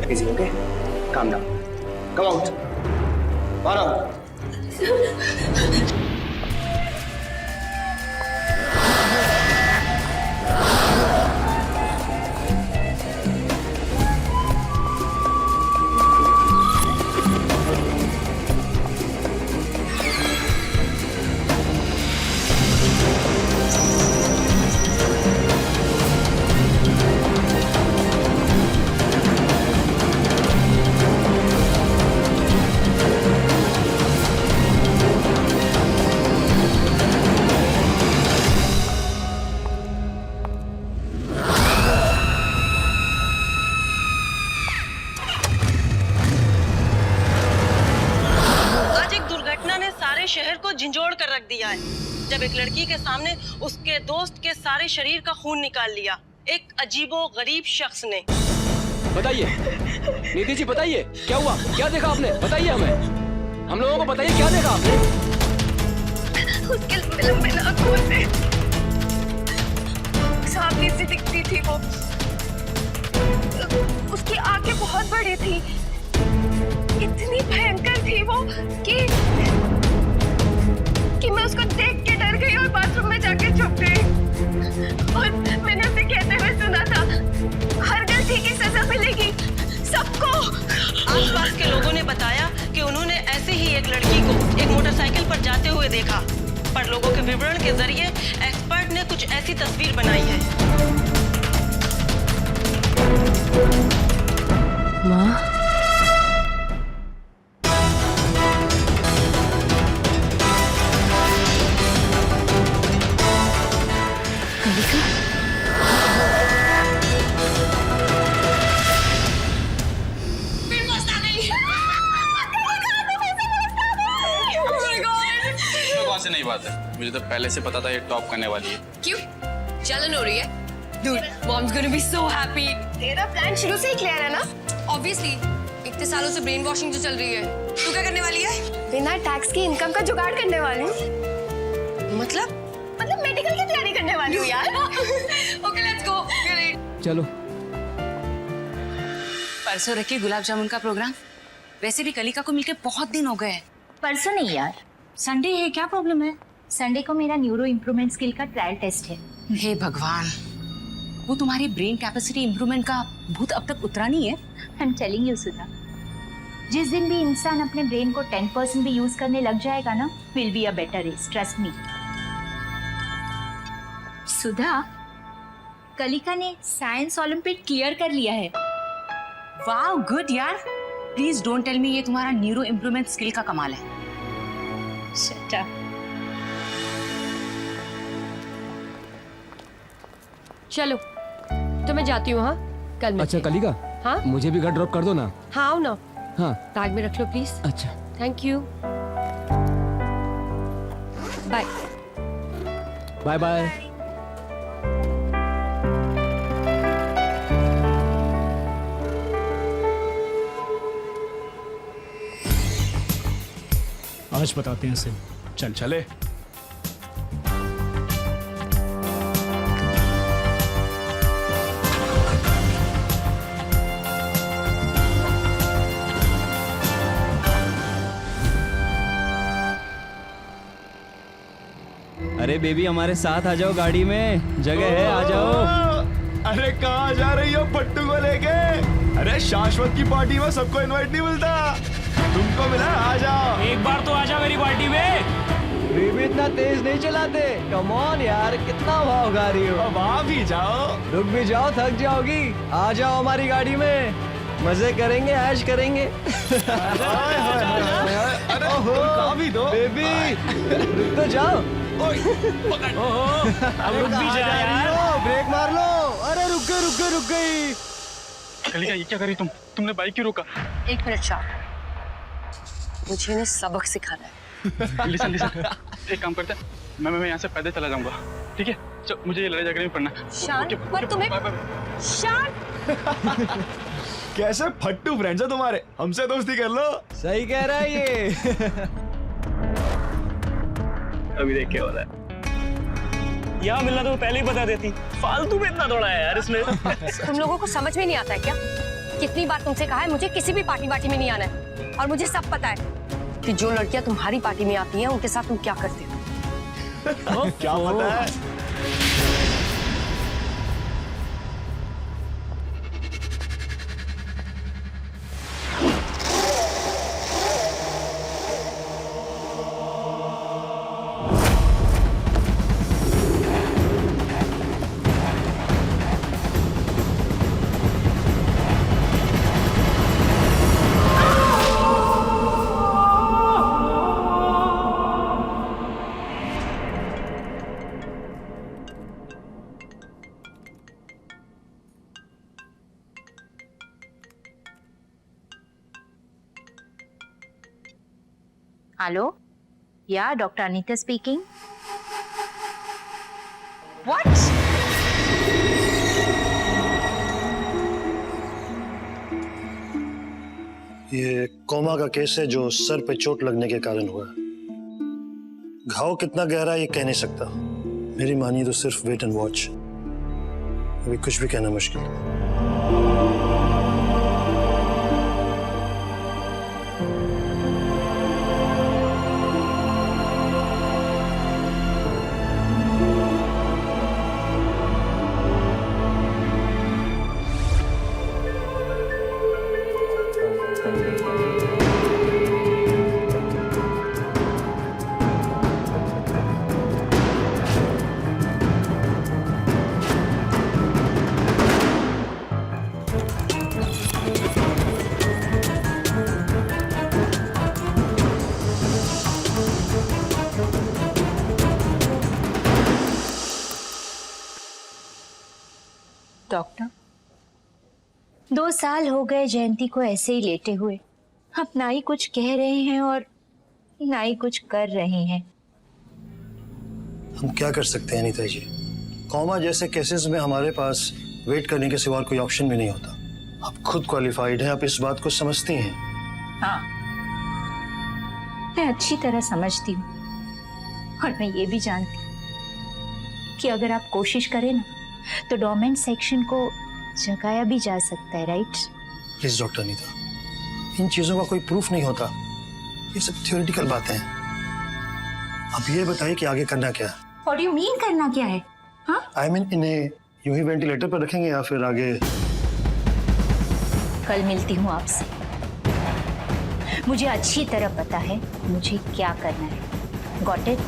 Easy, okay? Calm down. Come out. Far out. शहर को झंझोड़ कर रख दिया है जब एक लड़की के सामने उसके दोस्त के सारे शरीर का खून निकाल लिया एक अजीबो गरीब शख्स ने। बताइए नीति जी, बताइए क्या हुआ, क्या देखा आपने, बताइए हमें, हम लोगों को बताइए क्या देखा आपने। उसके लंबे नाखून से सांवली सी दिखती थी वो, उसकी आंखें बहुत बड़ी थी, इतनी भयंकर थी वो कि मैं उसको देख के डर गई और बाथरूम में जाके छुप गई। और मैंने उसे कहते हुए सुना था, हर गलती की सजा मिलेगी सबको। आसपास के लोगों ने बताया कि उन्होंने ऐसे ही एक लड़की को एक मोटरसाइकिल पर जाते हुए देखा, पर लोगों के विवरण के जरिए एक्सपर्ट ने कुछ ऐसी तस्वीर बनाई है। माँ, से नहीं बात है, मुझे तो पहले से पता था ये टॉप करने वाली है। क्यों? जलन हो रही है? Dude, mom's gonna be so happy. तेरा प्लान शुरू से ही क्लियर है ना? Obviously, इतने सालों से ब्रेन वॉशिंग जो चल रही है, तू क्या करने वाली है? बिना टैक्स की इनकम का जुगाड़ करने वाली हूँ। मतलब मेडिकल की तैयारी करने वाली हूँ यार। Okay, let's go. We're late. चलो। परसों रखिए गुलाब जामुन का प्रोग्राम। वैसे भी कलिका को मिलके बहुत दिन हो गए। परसों नहीं यार, संडे है, क्या प्रॉब्लम है? संडे को मेरा न्यूरो इम्प्रूवमेंट स्किल का ट्रायल टेस्ट है। हे भगवान, वो तुम्हारी ब्रेन कैपेसिटी इम्प्रूवमेंट का भूत अब तक उतरा नहीं है। आई एम टेलिंग यू सुधा, जिस दिन भी इंसान अपने ब्रेन को 10% भी यूज करने लग जाएगा ना, will be a better race, trust me. Sudha, Kalika ने साइंस ओलंपियाड क्लियर कर लिया है। वाओ, गुड यार। प्लीज डोंट टेल मी ये तुम्हारा न्यूरो इम्प्रूवमेंट स्किल का कमाल है। Shut up. चलो, तो मैं जाती हूँ। हाँ, कल अच्छा कलिका, हाँ मुझे भी घर ड्रॉप कर दो ना। हाँ आओ ना। हाँ, बैग में रख लो प्लीज। अच्छा thank you. Bye bye bye. आज बताते हैं सिम, चल चले। अरे बेबी हमारे साथ आ जाओ, गाड़ी में जगह है, आ जाओ। अरे कहाँ जा रही हो पट्टू को लेके? अरे शाश्वत की पार्टी में सबको इनवाइट नहीं मिलता, तुमको मिला, आ जाओ। एक बार तो आ जा मेरी पार्टी में। बेबी इतना तेज नहीं चलाते, कम ऑन यार, कितना भाव गा रही हो। अब आ भी जाओ। रुक भी जाओ, थक जाओगी, आ जाओ हमारी गाड़ी में, मजे करेंगे, ऐश करेंगे। अरे कहाँ भी दो बेबी, रुक तो जाओ। ओहो, अब रुक भी जा यार। ब्रेक मार लो। अरे रुक गई। कलिका ये क्या करी तुमने बाइक क्यों रोका? एक मिनट शांत, मुझे इन्हें सबक सिखाना है। लिसन एक काम करते हैं, मैं यहाँ से पैदल चला जाऊंगा, ठीक है? मुझे ये लड़ाई झगड़े में पड़ना। शांत, पर तुम्हें शांत। कैसे फट्टू फ्रेंड्स है तुम्हारे, हमसे दोस्ती कर लो। सही कह रहा है ये। अभी देख क्या हो रहा है। यहाँ मिलना तो पहले ही बता देती, फालतू में इतना दौड़ा है यार इसने। तुम लोगों को समझ में नहीं आता है क्या? कितनी बार तुमसे कहा है मुझे किसी भी पार्टी वार्टी में नहीं आना है, और मुझे सब पता है कि जो लड़कियां तुम्हारी पार्टी में आती हैं उनके साथ तुम क्या करते हो। क्या पता है? हेलो, या डॉक्टर अनीता स्पीकिंग। What? ये कोमा का केस है जो सर पे चोट लगने के कारण हुआ। घाव कितना गहरा है ये कह नहीं सकता। मेरी मानिए तो सिर्फ वेट एंड वॉच। अभी कुछ भी कहना मुश्किल है। डॉक्टर, 2 साल हो गए जयंती को ऐसे ही लेटे हुए। अब ना ही कुछ कह रहे हैं और ना ही कुछ कर रहे हैं। हम क्या कर सकते हैं अनीता जी? कोमा जैसे केसेस में हमारे पास वेट करने के सिवा कोई ऑप्शन भी नहीं होता। आप खुद क्वालिफाइड हैं, आप इस बात को समझती हैं। हाँ, मैं अच्छी तरह समझती हूँ और मैं ये भी जानती हूँ कि अगर आप कोशिश करें ना तो डोमेन सेक्शन को जगाया भी जा सकता है, राइट? प्लीज डॉक्टर अनीता, इन चीजों का कोई प्रूफ नहीं होता। ये सब थ्योरेटिकल बातें हैं। अब ये बताइए कि आगे करना क्या है? What do you mean करना क्या है? हाँ? I mean, इन्हें यूं ही वेंटिलेटर पर रखेंगे या फिर आगे? कल मिलती हूँ आपसे। मुझे अच्छी तरह पता है मुझे क्या करना है। Got it?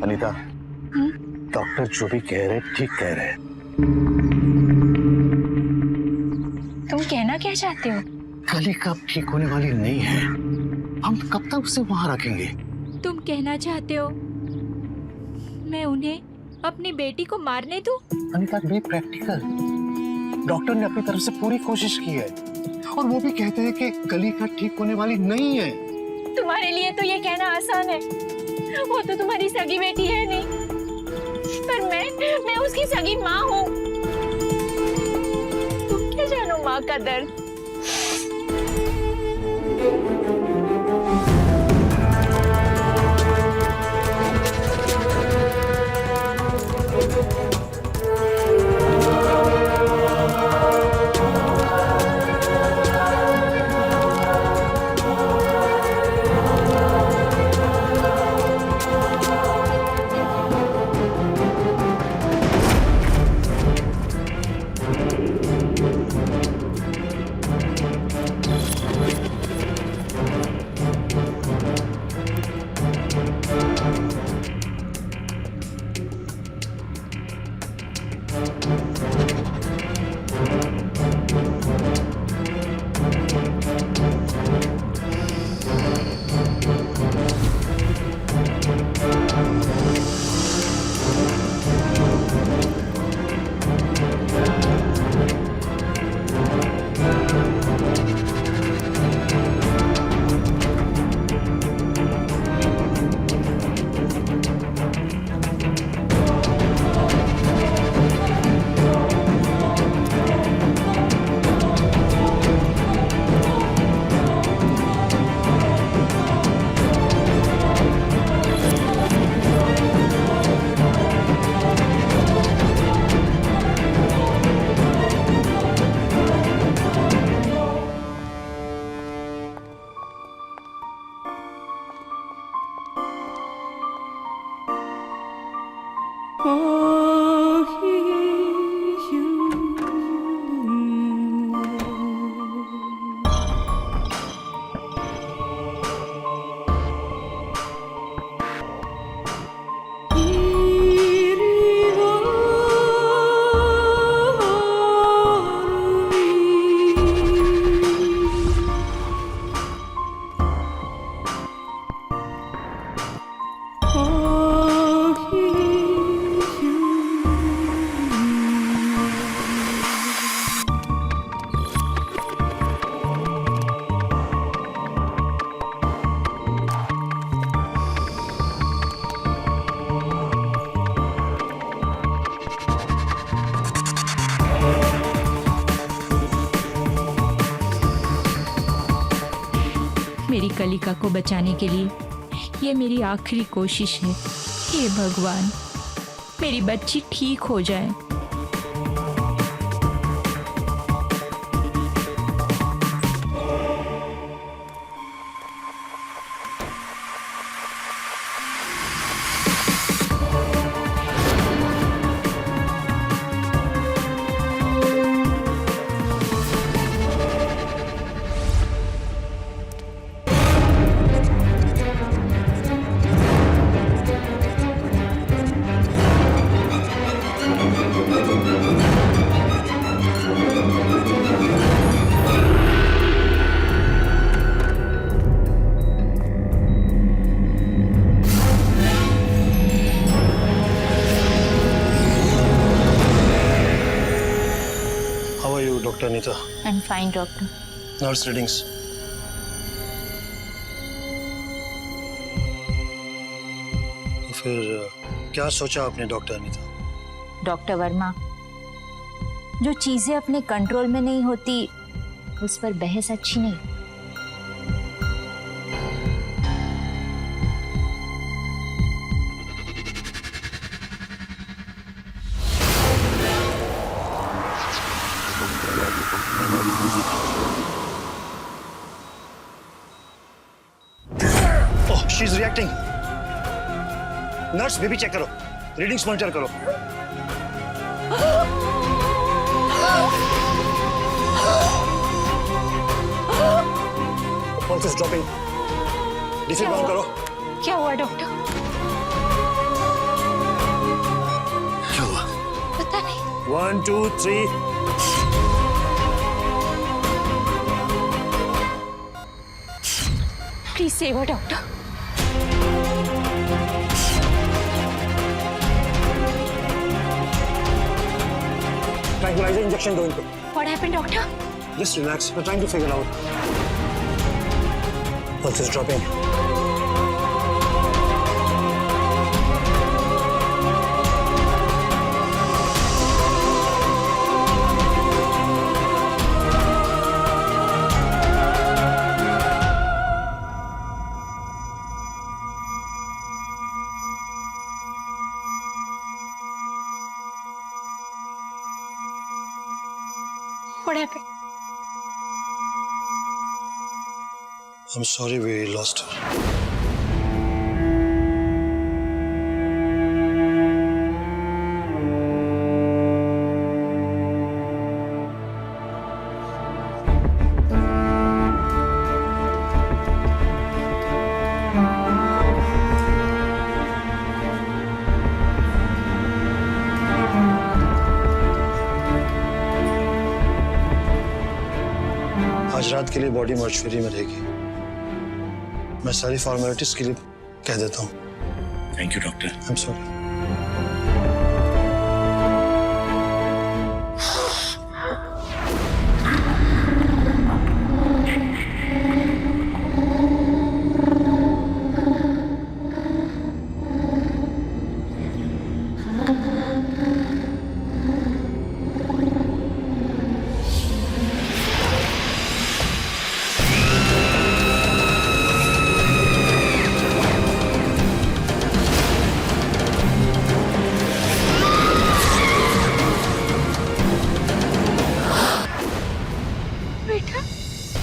अनीता, डॉक्टर जो भी कह रहे ठीक कह रहे हैं। तुम कहना क्या चाहते हो? कली कब ठीक होने वाली नहीं है। हम कब तक उसे वहां रखेंगे? तुम कहना चाहते हो मैं उन्हें अपनी बेटी को मारने दूं? Anita, be practical. डॉक्टर ने अपनी तरफ से पूरी कोशिश की है और वो भी कहते हैं कि कली का ठीक होने वाली नहीं है। तुम्हारे लिए तो ये कहना आसान है, वो तो तुम्हारी सगी बेटी है नहीं, पर मैं उसकी सगी माँ हूँ। तुम क्या जानो माँ का दर्द? कलिका को बचाने के लिए ये मेरी आखिरी कोशिश है। हे भगवान, मेरी बच्ची ठीक हो जाए। Doctor Anita. I am fine doctor. Nurse readings. तो फिर क्या सोचा आपने डॉक्टर अनीता? डॉक्टर वर्मा, जो चीजें अपने कंट्रोल में नहीं होती उस पर बहस अच्छी नहीं। Oh, she is reacting. Nurse, baby check करो, रीडिंग्स मॉनिटर करो। Pulse is dropping. डिफिल डाउन करो। क्या हुआ डॉक्टर? क्या हुआ? पता नहीं। 1 2 3। Please save her, doctor. Tranquilizer injection दो इनको। What happened, doctor? Just relax. We're trying to figure out. Pulse is dropping. What happened? I'm sorry we lost her. आज रात के लिए बॉडी मॉर्चुरी में रहेगी। मैं सारी फॉर्मेलिटीज के लिए कह देता हूँ। Thank you doctor. I am sorry.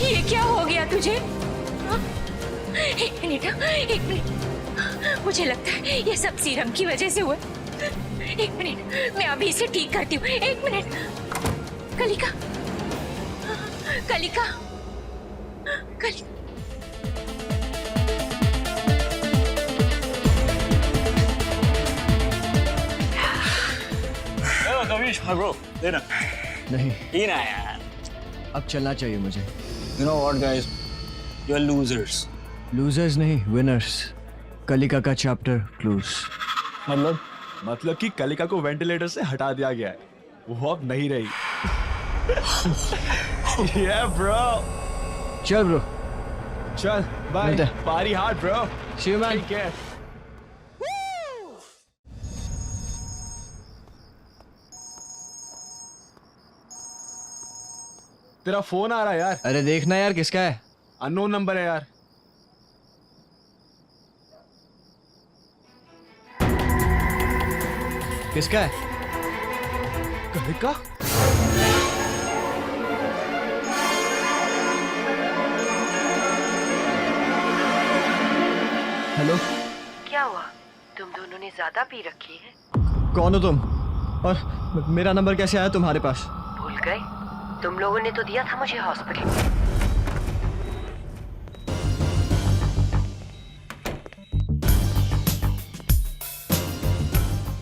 ये क्या हो गया तुझे? एक मिनट, मुझे लगता है ये सब सीरम की वजह से हुआ। एक मिनट, मैं अभी इसे ठीक करती हूँ। एक मिनट। कलिका, कलिका, कलिका। कविश, हाँ ब्रो, देना। नहीं, ही ना यार। अब चलना चाहिए मुझे। You know what guys, you're losers. Losers नहीं, विनर्स। कलिका का चैप्टर क्लोज। मतलब कि कलिका को वेंटिलेटर से हटा दिया गया है, वो अब नहीं रही। Yeah bro। चल ब्रो, चल bye. Party hard bro. See you man. Take care. तेरा फोन आ रहा है यार। अरे देखना यार किसका है। अननोन नंबर है यार। किसका है? कहीं का? हेलो, क्या हुआ? तुम दोनों ने ज्यादा पी रखी है? कौन हो तुम? और मेरा नंबर कैसे आया तुम्हारे पास? भूल गए? तुम लोगों ने तो दिया था मुझे हॉस्पिटल में।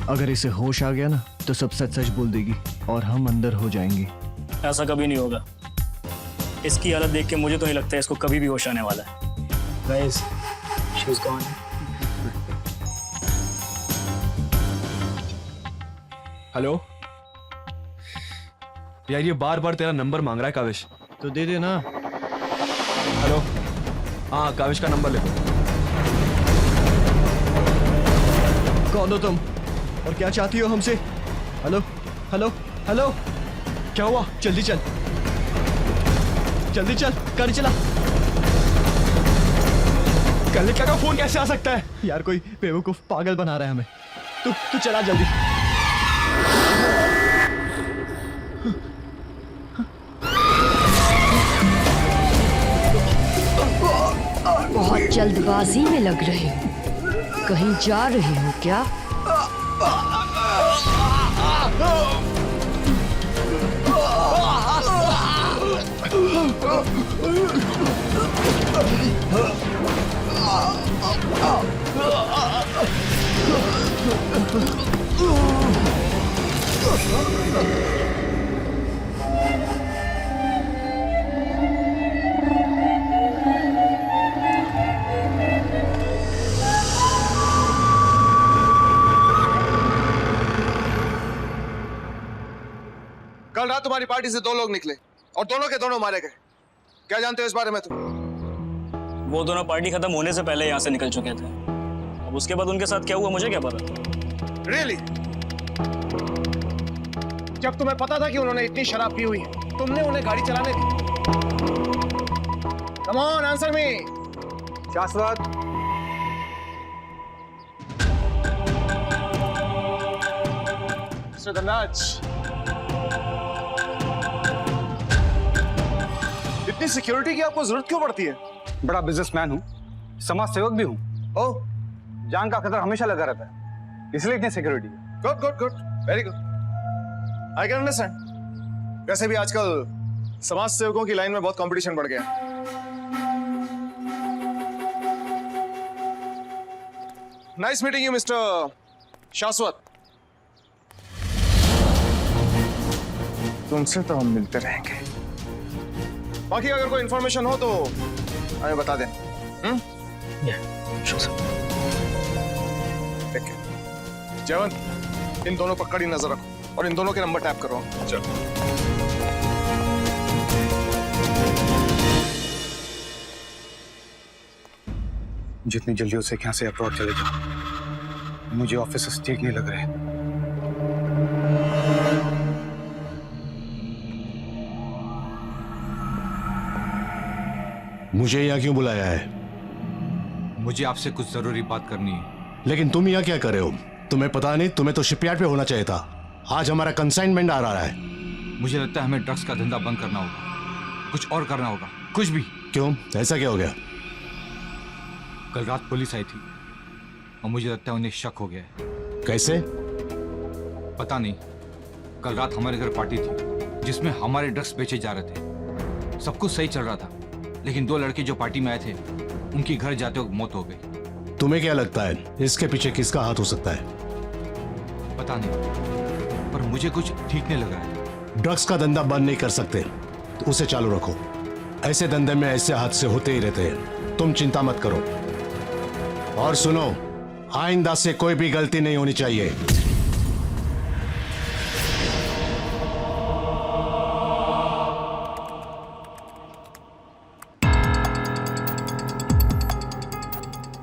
अगर इसे होश आ गया ना तो सब सच सच बोल देगी और हम अंदर हो जाएंगे। ऐसा कभी नहीं होगा। इसकी हालत देख के मुझे तो नहीं लगता है इसको कभी भी होश आने वाला है। Guys, she's gone. हेलो यार, ये बार बार तेरा नंबर मांग रहा है काविश। तो दे दे ना। हेलो, हाँ काविश का नंबर ले। कौन हो तुम और क्या चाहती हो हमसे? हेलो हेलो हेलो, क्या हुआ? जल्दी चल, जल्दी चल, गाड़ी चला। कलिका का फोन कैसे आ सकता है? यार कोई बेवकूफ पागल बना रहा है हमें। तू चला जल्दी। बहुत जल्दबाजी में लग रहे हो, कहीं जा रहे हो क्या? कल रात तुम्हारी पार्टी से 2 लोग निकले और दोनों के दोनों मारे गए। क्या जानते हो इस बारे में तुम? वो दोनों पार्टी खत्म होने से पहले यहाँ से निकल चुके थे। अब उसके बाद उनके साथ क्या हुआ मुझे क्या पता। Really? जब तुम्हें पता था कि उन्होंने इतनी शराब पी हुई है, तुमने उन्हें गाड़ी चलाने दी? Come on, answer me. शाश्वत, Mr. धनराज, इतनी सिक्योरिटी की आपको जरूरत क्यों पड़ती है? बड़ा बिजनेसमैन हूँ, समाज सेवक भी हूँ। ओह, जान का खतरा हमेशा लगा रहता है, इसलिए इतनी security. Good good good, very good, I can understand. वैसे भी आजकल समाज सेवकों की लाइन में बहुत कंपटीशन बढ़ गया। नाइस मीटिंग यू मिस्टर शाश्वत। तुमसे तो हम मिलते रहेंगे। बाकी अगर कोई इंफॉर्मेशन हो तो हमें बता देना। ठीक है जयवंत, इन दोनों पर कड़ी नजर रखो और इन दोनों के नंबर टैप करो। चलो। जितनी जल्दी हो सके यहाँ से अब्रॉड चले जाओ। मुझे ऑफिस ठीक नहीं लग रहे। मुझे यहाँ क्यों बुलाया है? मुझे आपसे कुछ जरूरी बात करनी है। लेकिन तुम यहाँ क्या कर रहे हो? तुम्हें पता नहीं, तुम्हें तो शिपयार्ड पे होना चाहिए था। आज हमारा कंसाइनमेंट आ रहा है। मुझे लगता है हमें ड्रग्स का धंधा बंद करना होगा, कुछ और करना होगा, कुछ भी। क्यों, ऐसा क्या हो गया? कल रात पुलिस आई थी और मुझे लगता है उन्हें शक हो गया है। कैसे? पता नहीं, कल रात हमारे घर पार्टी थी जिसमें हमारे ड्रग्स बेचे जा रहे थे। सब कुछ सही चल रहा था, लेकिन 2 लड़के जो पार्टी में आए थे उनकी घर जाते वक्त मौत हो गई। तुम्हें क्या लगता है इसके पीछे किसका हाथ हो सकता है? पता नहीं, पर मुझे कुछ ठीक नहीं लग रहा है। ड्रग्स का धंधा बंद नहीं कर सकते तो उसे चालू रखो। ऐसे धंधे में ऐसे हादसे होते ही रहते हैं, तुम चिंता मत करो। और सुनो, आइंदा से कोई भी गलती नहीं होनी चाहिए।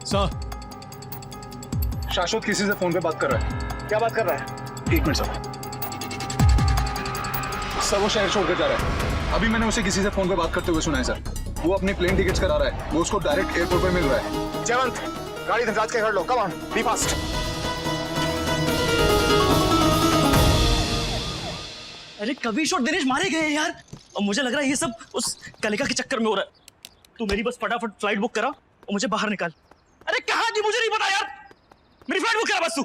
सर, शाश्वत किसी से फोन पे बात कर रहा है। क्या बात कर रहा है? 1 मिनट सर, वो शहर छोड़कर जा रहा है। अभी मैंने उसे किसी से फोन पे बात करते हुए सुना है सर। वो अपनी प्लेन टिकट्स करा रहा है, वो उसको डायरेक्ट एयरपोर्ट पे मिल रहा है। जयवंत, गाड़ी धनराज के घर लो। Come on, be fast. अरे कविश और दिनेश मारे गए हैं यार, और मुझे लग रहा है ये सब उस कलिका के चक्कर में हो रहा है। तू मेरी बस फटाफट फ्लाइट बुक करा और मुझे बाहर निकाल। अरे कहाँ थी मुझे नहीं पता यार, मेरी फ्लाइट बुक करा बस तू।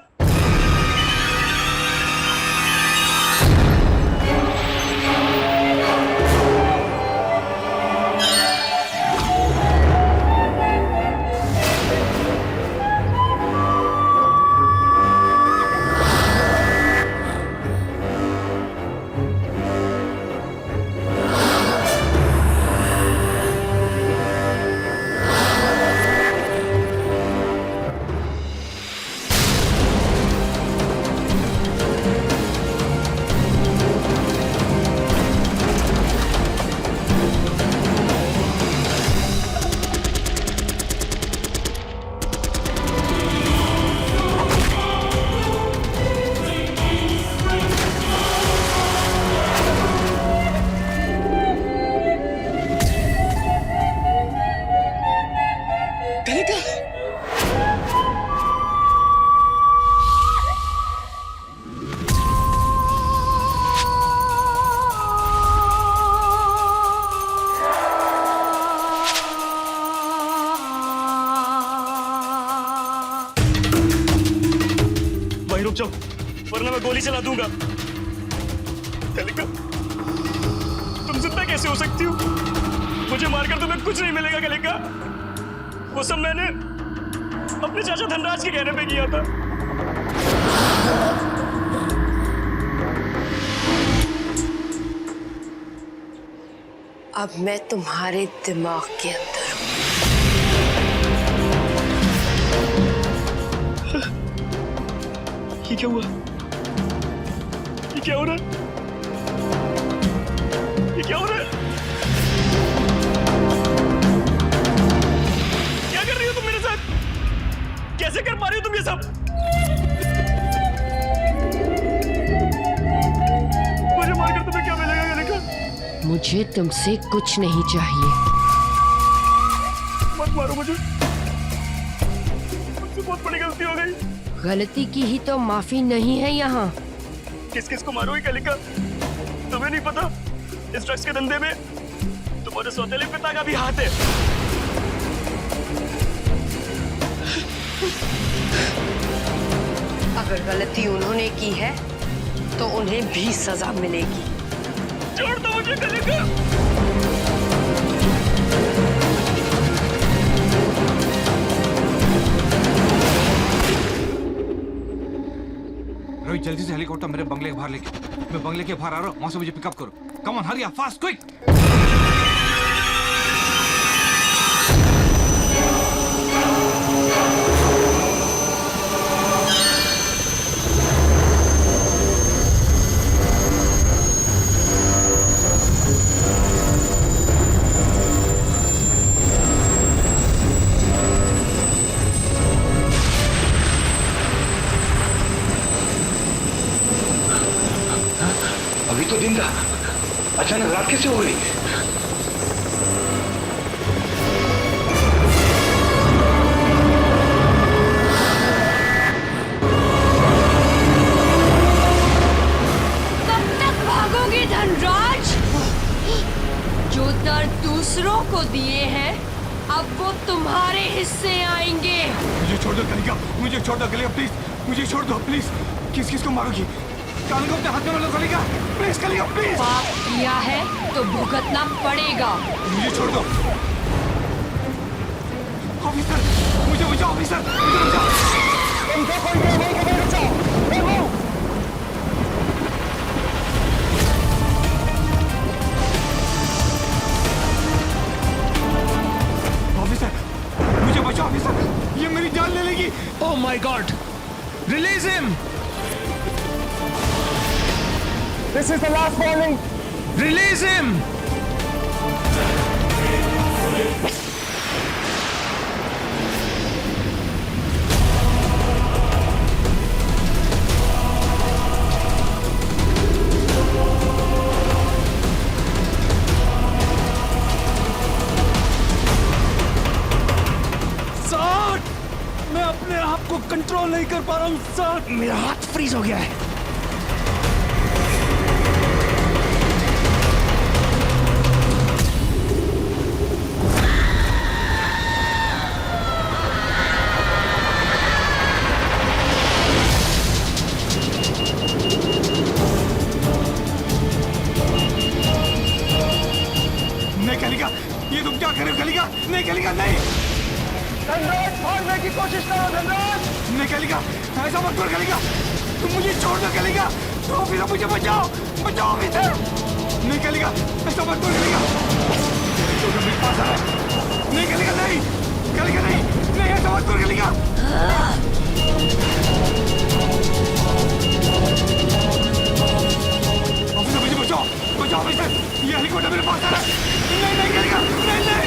रुक जाओ वरना मैं गोली चला दूंगा। कलिका, तुम जिंदा कैसे हो सकती हो? मुझे मारकर तुम्हें कुछ नहीं मिलेगा कलिका। वो सब मैंने अपने चाचा धनराज के कहने पे किया था। अब मैं तुम्हारे दिमाग के अंदर हूं। ये क्या हुआ? ये क्या हो रहा है? ये क्या हो रहा है? क्या कर रही हो तुम मेरे साथ? कैसे कर पा रही हो तुम ये सब? मुझे मारकर तुम्हें क्या मिलेगा कलिका? मुझे तुमसे कुछ नहीं चाहिए। मत मारो मुझे, मुझसे बहुत बड़ी गलती हो गई। गलती की ही तो माफी नहीं है यहाँ। किस किस को मारोगी कलिका? तुम्हें नहीं पता इस ड्रग्स के धंधे में तुम्हारे सौतेले पिता का भी हाथ है। अगर गलती उन्होंने की है तो उन्हें भी सजा मिलेगी। छोड़ दो मुझे कलिका। रवि जल्दी से हेलीकॉप्टर मेरे बंगले के बाहर लेके, मैं बंगले के बाहर आ रहा हूँ, वहां से मुझे पिकअप करो। Come on hurry up fast quick. अभी तो दिन था, अचानक रात कैसे हो गई? कब तक भागोगे धनराज? जो दर्द दूसरों को दिए हैं अब वो तुम्हारे हिस्से आएंगे। मुझे छोड़ दो कलिका, मुझे छोड़ दो कलिका प्लीज, मुझे छोड़ दो प्लीज। किस किस को मारोगी? कानून को अपने हाथ में लो कलिका, प्लीज कलिका प्लीज। पाप किया है तो भुगतना पड़ेगा। मुझे छोड़ दो। ऑफिसर मुझे बचाओ, ऑफिसर मुझे बचाओ। ऑफिसर मुझे बचाओ, ऑफिसर ये मेरी जान ले लेगी। Oh my God, release him. This is the last warning. Release him. Sir, मैं अपने आप को कंट्रोल नहीं कर पा रहा हूँ सर। मेरा हाथ फ्रीज हो गया है। धनराज भागने की कोशिश करो धनराज। नहीं कलिका, ऐसा मत कर कलिका, तुम मुझे छोड़ दो कलिका, तो फिर मुझे बचाओ, बचाओ अभी से। नहीं कलिका, ऐसा मत कर कलिका, तो मेरे पास आ। नहीं कलिका, नहीं कलिका, नहीं नहीं ऐसा मत कर कलिका। ऑफिसर मुझे बचाओ, बचाओ ऑफिसर, ये हेलीकॉप्टर मेरे पास आ रहा है। नहीं नहीं कलिका, नहीं नहीं।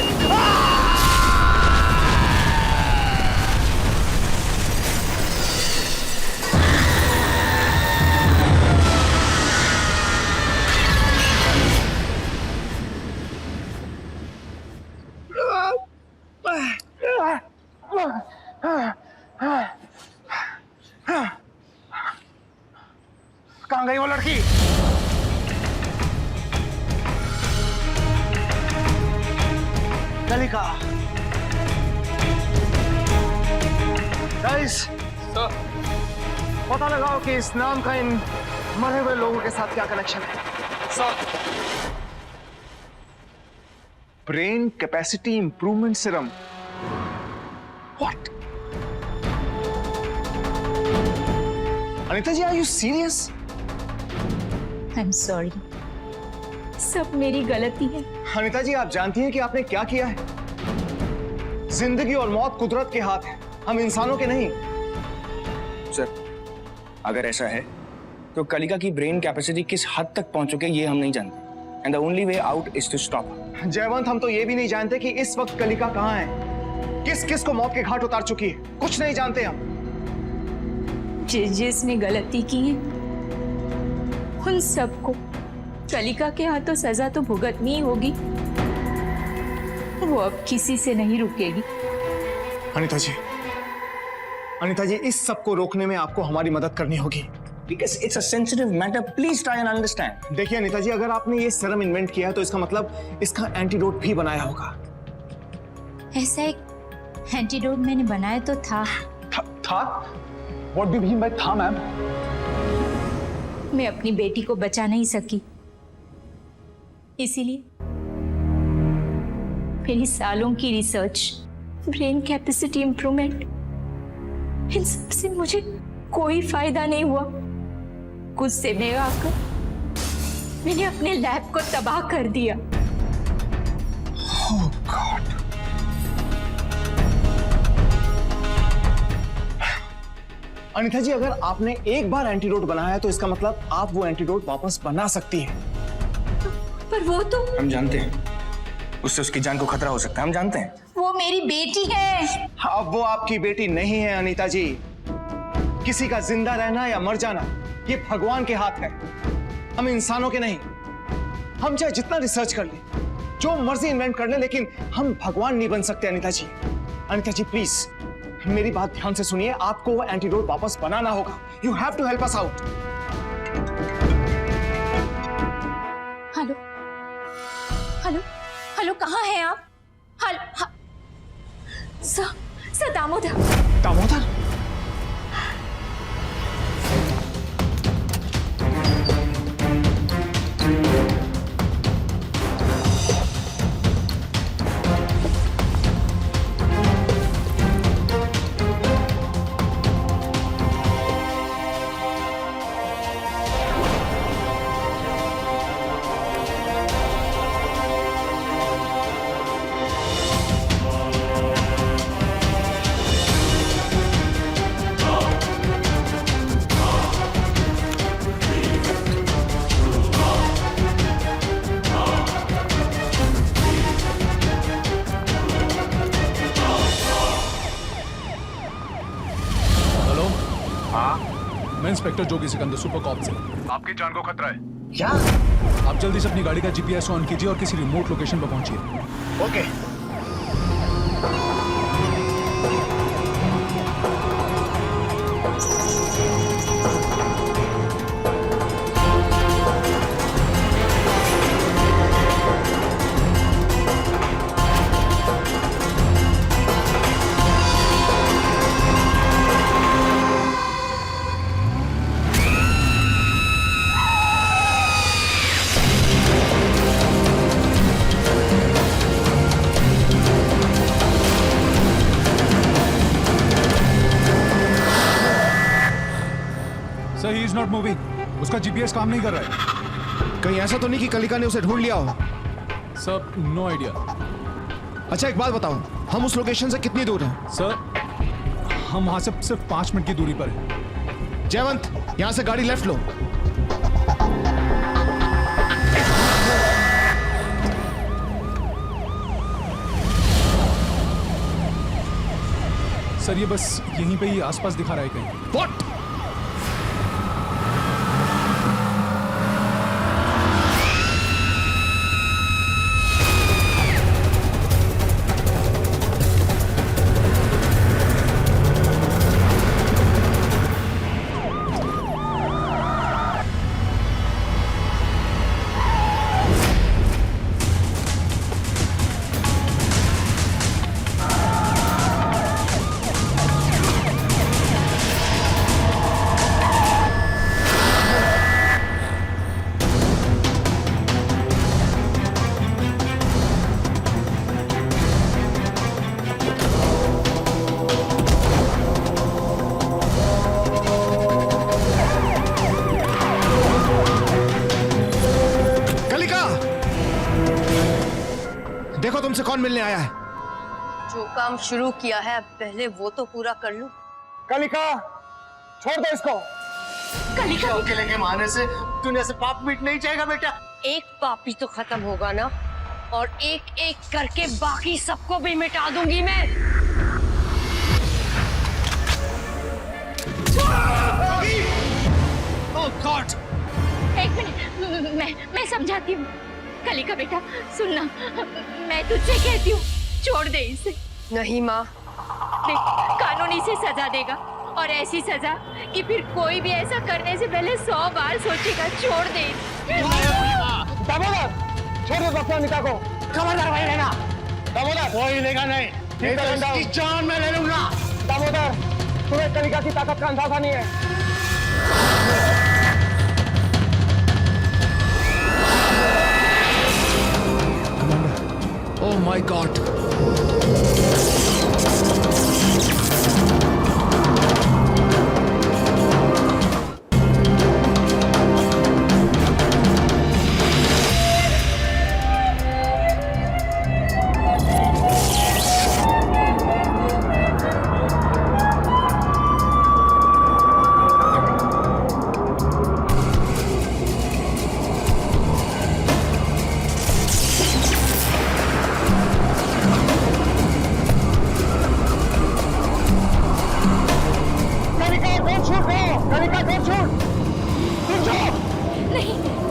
कहाँ गई वो लड़की? कलिका। गाइस, पता लगाओ कि इस नाम का इन मरे हुए लोगों के साथ क्या कनेक्शन है। Brain capacity improvement serum. What? Anita ji, are you serious? I am sorry, सब मेरी गलती है। अनीता जी, आप जानती हैं कि आपने क्या किया है? जिंदगी और मौत कुदरत के हाथ है, हम इंसानों के नहीं। सर, अगर ऐसा है तो कलिका की ब्रेन कैपेसिटी किस हद तक पहुंच चुके ये हम नहीं जानते। And the only way out is to stop. Jaywant, हम तो ये भी नहीं जानते कि इस वक्त कलिका कहाँ है, किस किस को मौत के घाट उतार चुकी है, कुछ नहीं जानते हम। जिसने गलती की है उन सबको कलिका के हाथों सजा तो भुगतनी ही होगी, वो अब किसी से नहीं रुकेगी। अनीता जी, इस सब को रोकने में आपको हमारी मदद करनी होगी। Because it's a sensitive matter, please try and understand. देखिए अनीता जी, अगर आपने ये सीरम इन्वेंट किया है तो इसका मतलब इसका एंटीडोट भी बनाया होगा। ऐसा एक एंटीडोट मैंने बनाया तो था। था? What do you mean by था, मैम? मैं अपनी बेटी को बचा नहीं सकी, इसीलिए मेरी सालों की रिसर्च, ब्रेन कैपेसिटी इंप्रूवमेंट, इन सब से मुझे कोई फायदा नहीं हुआ। गुस्से में आकर मैंने अपने लैब को तबाह कर दिया। Oh God. अनीता जी, अगर आपने एक बार एंटीडोट बनाया है तो इसका मतलब आप वो एंटीडोट वापस बना सकती हैं। पर वो तो हम जानते हैं, उससे उसकी जान को खतरा हो सकता है, हम जानते हैं। वो मेरी बेटी है। अब वो आपकी बेटी नहीं है अनीता जी। किसी का जिंदा रहना या मर जाना ये भगवान के हाथ है, हम इंसानों के नहीं। हम चाहे जितना रिसर्च कर ले, जो मर्जी इन्वेंट कर ले, लेकिन हम भगवान नहीं बन सकते अनीता जी। अनीता जी प्लीज मेरी बात ध्यान से सुनिए, आपको वो एंटीडोट वापस बनाना होगा। You have to help us out. Hello hello hello, कहाँ हैं आप? Hello sir Damodar. दामोदर? मैं inspector Jogi Sikandar, super cop से। आपकी जान को खतरा है। क्या? आप जल्दी से अपनी गाड़ी का जीपीएस ऑन कीजिए और किसी रिमोट लोकेशन पर पहुंचिए। ओके। उसका जीपीएस काम नहीं कर रहा है। कहीं ऐसा तो नहीं कि कलिका ने उसे ढूंढ लिया हो? Sir no idea. अच्छा एक बात बताओ, हम उस लोकेशन से कितनी दूर हैं? सर हम वहां से सिर्फ 5 मिनट की दूरी पर है। जयवंत, यहां से गाड़ी लेफ्ट लो। सर ये बस यहीं पे ही आसपास दिखा रहा है कहीं। What? देखो तुमसे कौन मिलने आया है। जो काम शुरू किया है अब पहले वो तो पूरा कर लूं। कलिका, छोड़ दो इसको। कलिका अकेले के मारने से दुनिया से पाप मिट नहीं जाएगा बेटा। एक पापी तो खत्म होगा ना, और एक एक करके बाकी सबको भी मिटा दूंगी मैं। Oh God! एक मिनट, मैं समझाती हूँ। कलिका बेटा सुनना, मैं तुझसे कहती हूँ छोड़ दे इसे। नहीं माँ, देख कानून इसे सजा देगा, और ऐसी सजा कि फिर कोई भी ऐसा करने से पहले 100 बार सोचेगा। छोड़ दे। दामोदर, छोड़ दो डॉक्टर अनीता को। खबरदार भाई रहना। दामोदर, कोई लेगा नहीं, इसकी जान मैं ले लूंगा। दामोदर, तुम्हें कलिका की ताकत का अंदाजा नहीं है। Oh my God!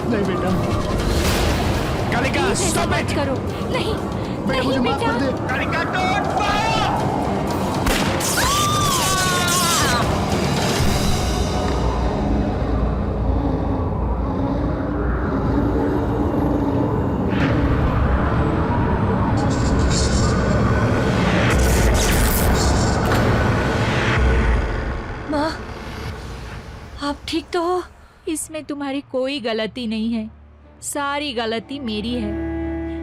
नहीं बेटा, कलिका स्टॉप इट करो। नहीं बेटा, मुझे माफ कर दे। कलिका डोंट फायर। माँ, आप ठीक तो हो? इसमें तुम्हारी कोई गलती नहीं है, सारी गलती मेरी है।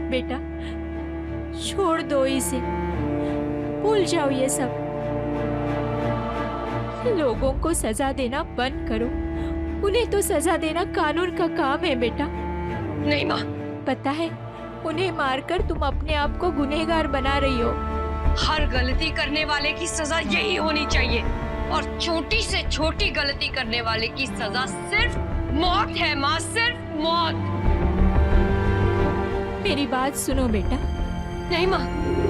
बेटा छोड़ दो इसे, भूल जाओ ये सब। लोगों को सजा देना बंद करो, उन्हें तो सजा देना कानून का काम है बेटा। नहीं माँ, पता है उन्हें मारकर तुम अपने आप को गुनहगार बना रही हो। हर गलती करने वाले की सजा यही होनी चाहिए, और छोटी से छोटी गलती करने वाले की सजा सिर्फ मौत है माँ, सिर्फ मौत। मेरी बात सुनो बेटा। नहीं माँ,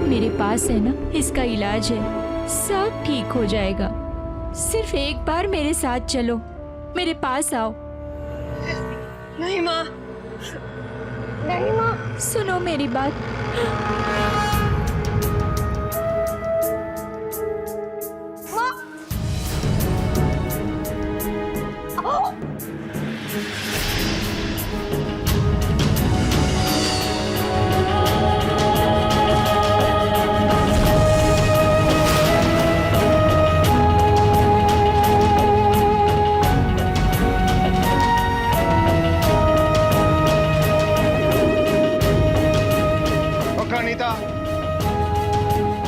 मेरे पास है ना इसका इलाज है, सब ठीक हो जाएगा। सिर्फ एक बार मेरे साथ चलो, मेरे पास आओ। नहीं माँ, नहीं माँ, सुनो मेरी बात।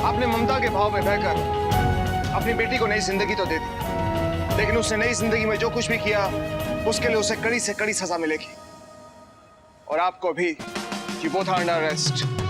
आपने ममता के भाव में बहकर अपनी बेटी को नई जिंदगी तो दे दी, लेकिन उसने नई जिंदगी में जो कुछ भी किया उसके लिए उसे कड़ी से कड़ी सजा मिलेगी। और आपको भी, you both are under arrest.